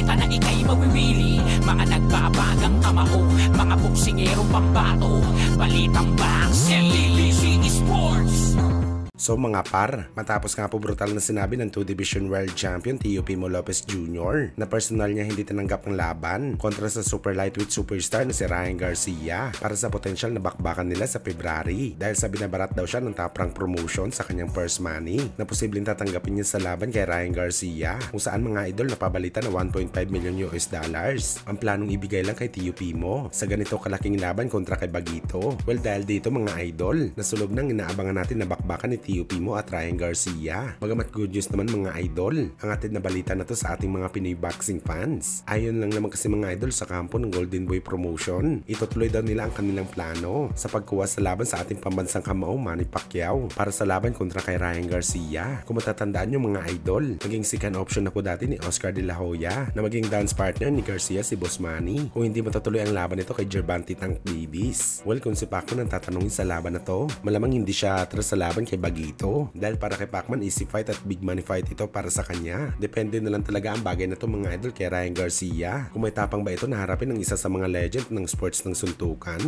kita na ika'y mawiwili. Mga nagbabagang kamao, mga boksingerong pambato, balitang box, LBC Sports. So mga par, matapos nga po brutal na sinabi ng 2-Division World Champion Teofimo Lopez Jr. na personal niya hindi tinanggap ng laban kontra sa super lightweight superstar na si Ryan Garcia para sa potensyal na bakbakan nila sa February dahil sa binabarat daw siya ng top rank promotion sa kanyang purse money na posibleng tatanggapin niya sa laban kay Ryan Garcia kung saan mga idol napabalitan na 1.5 million US dollars ang planong ibigay lang kay Teofimo sa ganito kalaking laban kontra kay Bagito. Well, dahil dito mga idol, nasulog nang inaabangan natin na bakbakan ni Teofimo at Ryan Garcia. Bagamat good news naman mga idol, ang atid na balita na to sa ating mga Pinoy boxing fans. Ayon lang naman kasi mga idol sa kampo ng Golden Boy Promotion, itutuloy daw nila ang kanilang plano sa pagkuha sa laban sa ating pambansang kamao Manny Pacquiao para sa laban kontra kay Ryan Garcia. Kung matatandaan nyo mga idol, naging second option na po dati ni Oscar De La Hoya na maging dance partner ni Garcia si Boss Manny kung hindi matutuloy ang laban nito kay Gervonta Tank Davis. Well, kung si Pacman ang tatanungin sa laban na to, malamang hindi siya atras sa laban kay Bagito dahil para kay Pacman easy fight at big money fight ito para sa kanya. Depende na lang talaga ang bagay na to mga idol kay Ryan Garcia kung may tapang ba ito na harapin ng isa sa mga legend ng sports ng suntukan.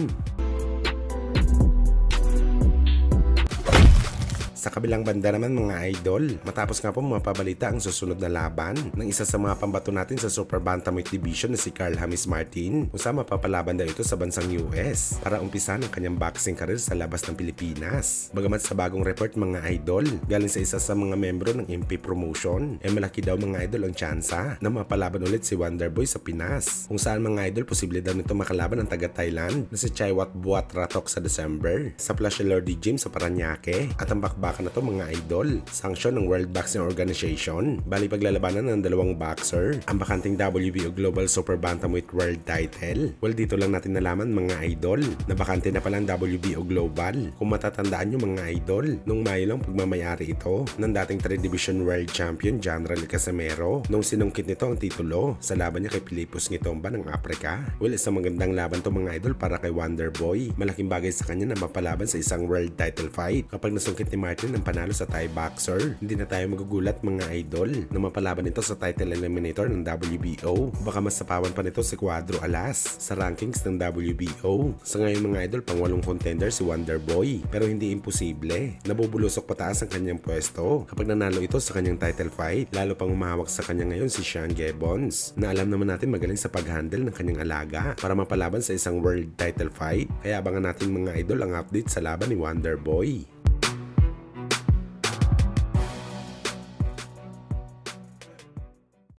Sa kabilang banda naman mga idol, matapos nga po mapabalita ang susunod na laban ng isa sa mga pambato natin sa Super Bantamweight Division na si Carl James Martin kung saan mapapalaban daw ito sa bansang US para umpisan ang kanyang boxing career sa labas ng Pilipinas. Bagamat sa bagong report mga idol, galing sa isa sa mga membro ng MP Promotion, malaki daw mga idol ang tsansa na mapalaban ulit si Wonderboy sa Pinas kung saan mga idol posible daw nito makalaban ang taga Thailand na si Chaiwat Buatratok sa December sa Flash Lordy Gym sa Paranaque at ang bakbakan na to mga idol, sanction ng World Boxing Organization. Bali paglalabanan ng dalawang boxer ang bakanting WBO Global Super Bantamweight World Title. Well, dito lang natin nalaman mga idol na bakante na palang WBO Global. Kung matatandaan nyo mga idol, nung Mayo lang pagmamayari ito ng dating 3-Division World Champion General Casimero nung sinungkit nito ang titulo sa laban niya kay Pilipos Ngitomba ng Africa. Well, isang magandang laban to mga idol para kay Wonderboy. Malaking bagay sa kanya na mapalaban sa isang world title fight. Kapag nasungkit ni Martin ng panalo sa Thai boxer, hindi na tayo magugulat mga idol na mapalaban ito sa title eliminator ng WBO. Baka masapawan pa nito si Cuadro Alas sa rankings ng WBO. Sa ngayon mga idol, pang 8 contender si Wonderboy, pero hindi imposible. Nabubulusok pataas ang kanyang pwesto kapag nanalo ito sa kanyang title fight, lalo pang umahawak sa kanya ngayon si Sean Gibbons na alam naman natin magaling sa pag-handle ng kanyang alaga para mapalaban sa isang world title fight. Kaya abangan natin mga idol ang update sa laban ni Wonderboy.